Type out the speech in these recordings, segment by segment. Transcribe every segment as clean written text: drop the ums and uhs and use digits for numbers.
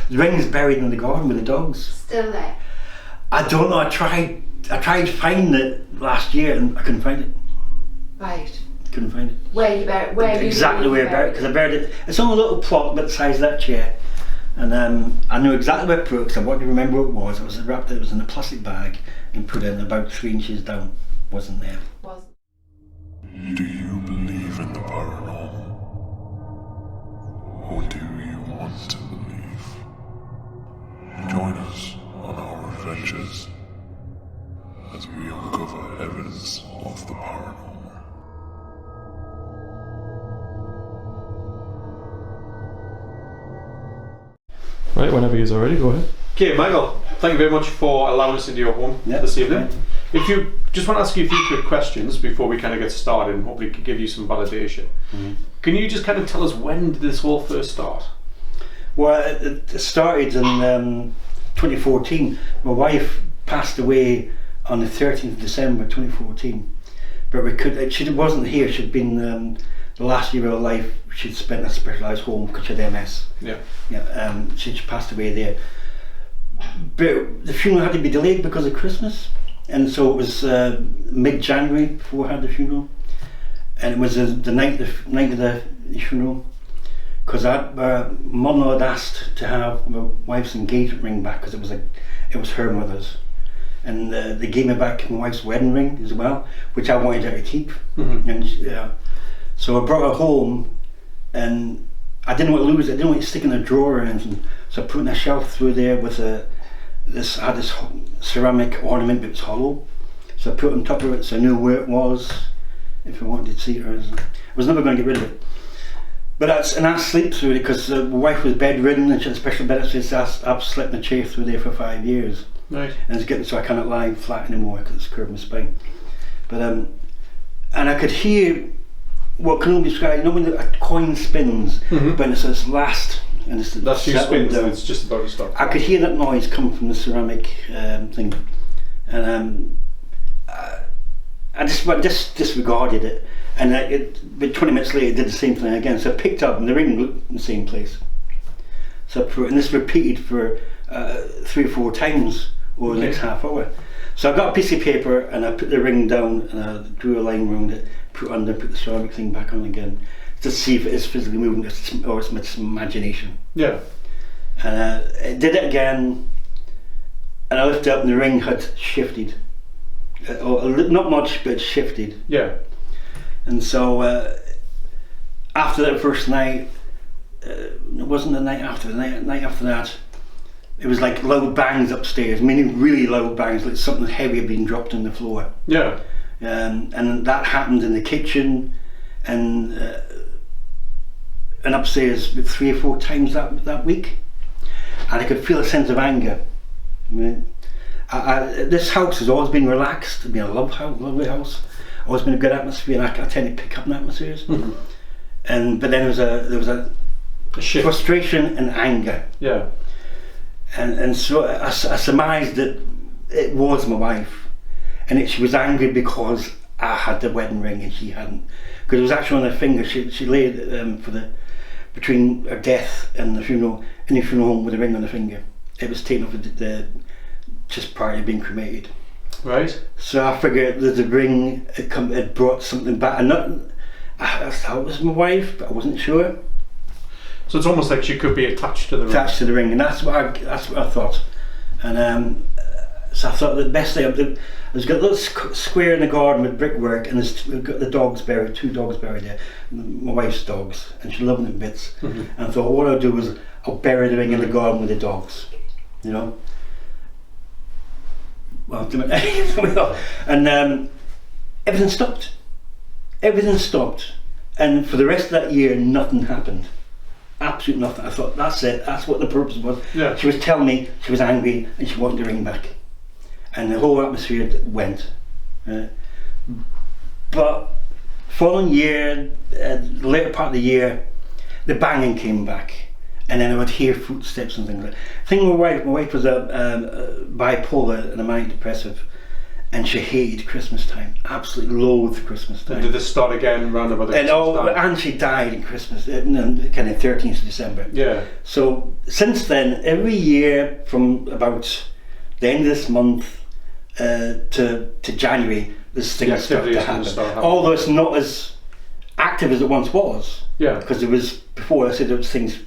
The ring's buried in the garden with the dogs. Still there? I don't know. I tried finding it last year and I couldn't find it. Right. Couldn't find it. Where you buried? Where exactly where I buried it, because I buried it. It's on a little plot about the size of that chair, and I knew exactly where I put it because I wanted to remember what it was. It was wrapped. It was in a plastic bag and put in about 3 inches down. Wasn't there. Do you believe in the paranormal? Or do you want to believe? Join us on our adventures as we uncover evidence of the paranormal. Right, whenever you're ready, go ahead. Okay, Michael, thank you very much for allowing us into your home this evening. If you just want to ask you a few quick questions before we kind of get started and hopefully give you some validation. Can you just kind of tell us, when did this all first start? Well, it started in 2014. My wife passed away on the 13th of December 2014, but she wasn't here. She'd been the last year of her life she'd spent in a specialised home because she had MS. She passed away there. But the funeral had to be delayed because of Christmas, and so it was mid-January before I had the funeral, and it was the night of the funeral, because Mum had asked to have my wife's engagement ring back because it was her mother's, and they gave me back my wife's wedding ring as well, which I wanted her to keep. And so I brought her home, and I didn't want to lose it. I didn't want it to stick in a drawer or anything. So I put it in a shelf through there with this ceramic ornament, but it was hollow. So I put it on top of it so I knew where it was if I wanted to see it. I was never going to get rid of it. But I slept through it because my wife was bedridden and she had a special bed upstairs, so I've slept in a chair through there for 5 years. Right. And it's getting so I cannot lie flat anymore because it's curved my spine. But and I could hear what can only describe, you know when a coin spins, when it's its last, and that's you spins and it's just about to stop. I could hear that noise come from the ceramic thing, and I just disregarded it, and but 20 minutes later it did the same thing again. So I picked up and the ring looked in the same place. So and this repeated for 3 or 4 times over the next half hour. So I got a piece of paper and I put the ring down and I drew a line around it, put the ceramic thing back on again to see if it is physically moving or it's my imagination. Yeah. And it did it again, and I lifted up and the ring had shifted. Not much, but it shifted. Yeah. And so after that first night, it wasn't the night after, the night after that, it was like loud bangs upstairs, meaning really loud bangs, like something heavy had been dropped on the floor. Yeah. And that happened in the kitchen and upstairs 3 or 4 times that week, and I could feel a sense of anger. I mean, this house has always been relaxed. It's been a lovely house. Always been a good atmosphere, and I tend to pick up on atmospheres. But then there was a shift. Frustration and anger. Yeah. And so I surmised that it was my wife, and she was angry because I had the wedding ring and she hadn't, because it was actually on her finger. She lay between her death and the funeral in the funeral home with a ring on her finger. It was taken off just prior to being cremated. Right. So I figured that the ring had brought something back, and I thought it was my wife, but I wasn't sure. So it's almost like she could be attached to the ring. Attached to the ring, and that's what I thought. And so I thought the best thing, there's got a little square in the garden with brickwork, and we've got the dogs buried, 2 dogs buried there, my wife's dogs, and she loved them to bits. And I thought what I'll do is I'll bury the ring in the garden with the dogs, you know. Well, and everything stopped. Everything stopped, and for the rest of that year, nothing happened. Absolutely nothing. I thought, that's it, that's what the purpose was. Yeah. She was telling me she was angry and she wanted the ring back, and the whole atmosphere went. But following year, later part of the year, the banging came back, and then I would hear footsteps and things like that. I think my wife was a bipolar and a manic depressive, and she hated Christmas time, absolutely loathed Christmas time. And did this start again round about the And Christmas time? and she died in Christmas, kind of 13th of December. Yeah. So since then, every year from about the end of this month to January, this thing started to happen. Although it's not as active as it once was. Yeah. Because there was, before I said there was things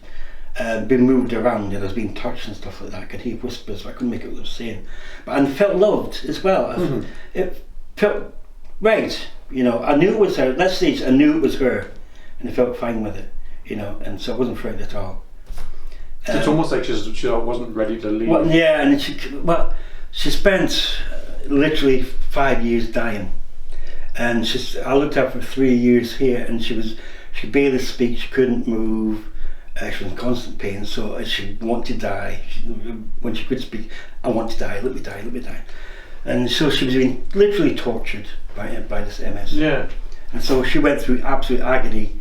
being moved around and I was being touched and stuff like that. I could hear whispers, but I couldn't make out what they were saying. But I felt loved as well. It felt right, you know. I knew it was her. At that stage, I knew it was her, and I felt fine with it, you know. And so I wasn't afraid at all. So it's almost like she wasn't ready to leave. Well, yeah, and she spent literally 5 years dying, and I looked at her for 3 years here, and she could barely speak. She couldn't move. She was in constant pain, so she wanted to die. When she could speak, I want to die, let me die, let me die. And so she was being literally tortured by this MS. Yeah. And so she went through absolute agony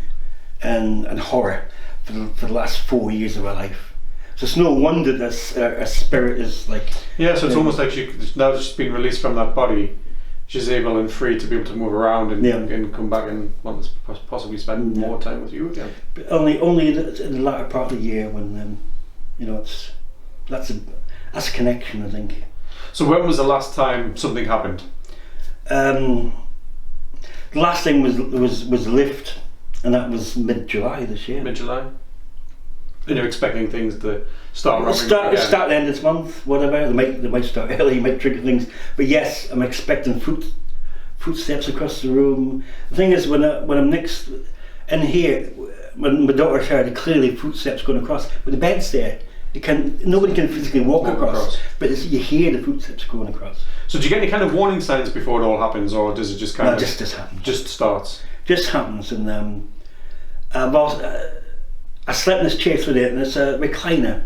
and horror for the last 4 years of her life. So it's no wonder that her spirit is like... Yeah, so it's almost like now that she's been released from that body, she's able and free to be able to move around and come back and want to possibly spend more time with you again. But only in the latter part of the year when you know, that's a connection, I think. So when was the last time something happened? The last thing was lift, and that was mid-July this year. Mid-July. And you're expecting things to start running Start the end of this month, whatever. They might start early, might trigger things. But yes, I'm expecting footsteps across the room. The thing is, when I'm next in here, when my daughter heard clearly footsteps going across, but the bed's there. Nobody can physically walk across, but you hear the footsteps going across. So do you get any kind of warning signs before it all happens, or does it just kind of just happens? Just starts. Just happens, and I slept in this chair through it, and it's a recliner.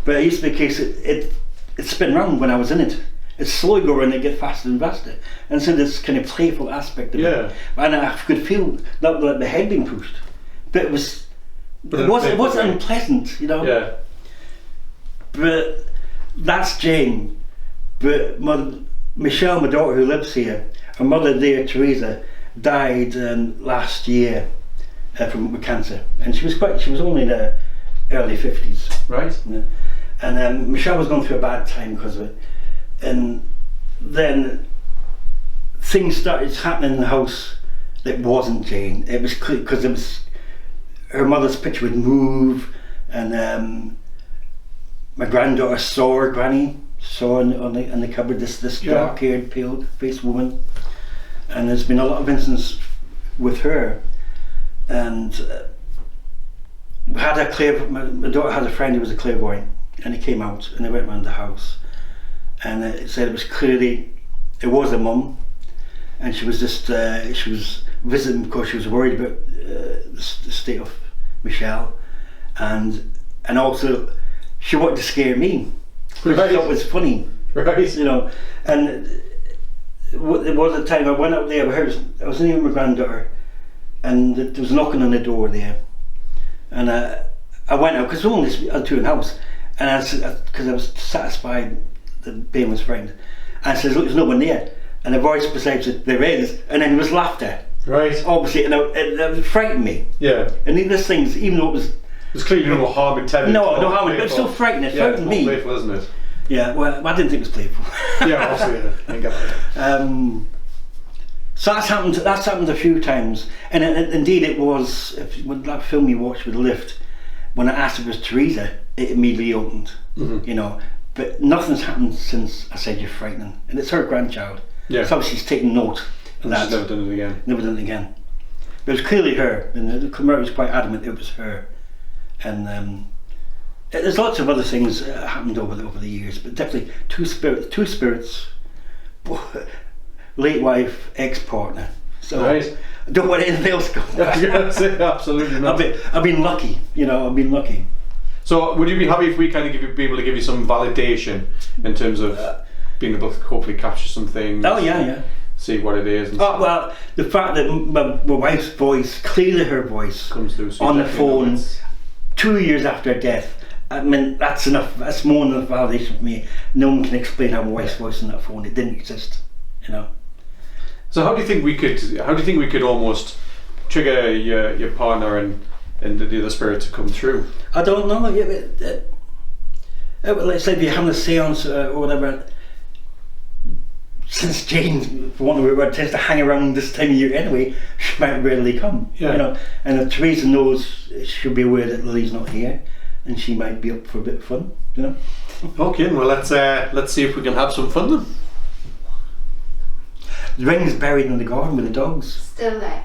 But it used to be the case it spin round when I was in it. It's slowly go around and get faster and faster. And so this kind of playful aspect of it. And I could feel not like the head being pushed. But it wasn't unpleasant, you know. Yeah. But that's Jane. But Michelle, my daughter who lives here, her mother there, Teresa, died last year from cancer, and she was only in her early 50s. Right. Yeah. And Michelle was going through a bad time because of it, and then things started happening in the house that wasn't Jane. It was because it was her mother's picture would move, and my granddaughter saw her granny in the cupboard this dark-haired, pale-faced woman, and there's been a lot of incidents with her. And my daughter had a friend who was a clairvoyant, and he came out and they went around the house, and it said it was a mum, and she was just she was visiting because she was worried about the state of Michelle, and also she wanted to scare me, which I thought was funny, right? You know. And there was a time I went up there. I was in here with my granddaughter, and there was knocking on the door there, and I went out because only two in the house, and because I was satisfied that being was friend, and I said, "Look, there's no one there," and a voice beside said, "There is," and then there was laughter. Right. Obviously, and it frightened me. Yeah. And these things, even though it was. There's clearly no harm intended. No harm, but it's still frightening. It frightened me. Playful, isn't it? Yeah. Well, I didn't think it was playful. Yeah, obviously. I get that. So that's happened a few times, and indeed it was. When that film you watched with the lift, when I asked if it was Teresa, it immediately opened. Mm-hmm. You know, but nothing's happened since I said you're frightening, and it's her grandchild. Yeah. So she's taken note of that. She's never done it again. Never done it again. But it was clearly her, and the camera was quite adamant it was her. And there's lots of other things that happened over the years, but definitely two spirits, late wife, ex-partner. So right. I don't want anything else going on. Absolutely not. I've been lucky, you know. I've been lucky. So, would you be happy if we kind of be able to give you some validation in terms of being able to hopefully capture some things? Oh yeah. See what it is. And well, the fact that my wife's voice, clearly her voice, comes through on the phone 2 years after her death. I mean, that's enough. That's more than enough validation for me. No one can explain how my wife's voice on that phone. It didn't exist. you know. So how do you think we could almost trigger your partner and the other spirit to come through? I don't know. Let's say if you're having a seance or whatever. Since Jane, for one of the word, tends to hang around this time of year anyway, she might rarely come. Yeah. You know, and if Teresa knows, she'll be aware that Lily's not here, and she might be up for a bit of fun. You know. Okay, well let's see if we can have some fun then. The ring's buried in the garden with the dogs. Still there.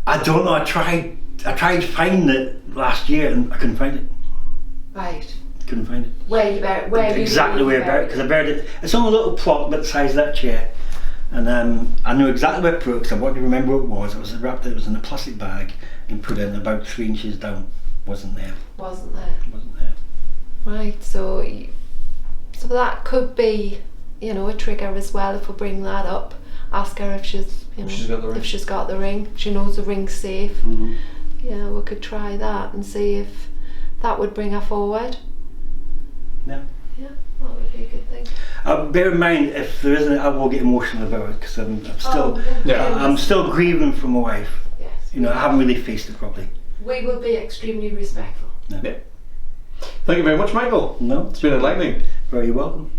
I don't know. I tried finding it last year and I couldn't find it. Right. Couldn't find it. Where you buried? Where Exactly you where I buried it, because I buried it. It's on a little plot about the size of that chair, and I knew exactly where I put it because I wanted to remember what it was. It was wrapped. It was in a plastic bag and put in about 3 inches down. Wasn't there. Wasn't there? Wasn't there. Right. So that could be, you know, a trigger as well. If we bring that up, ask her if she's, you know, She's got the ring. if she's got the ring. If she knows the ring's safe. Mm-hmm. Yeah, we could try that and see if that would bring her forward. Yeah. Yeah, that would be a good thing. Bear in mind, if there isn't, I will get emotional about it because I'm still, I'm still grieving for my wife. Yes. You know, I haven't really faced it properly. We will be extremely respectful. No. Yeah. Thank you very much, Michael. No, It's been enlightening. very welcome.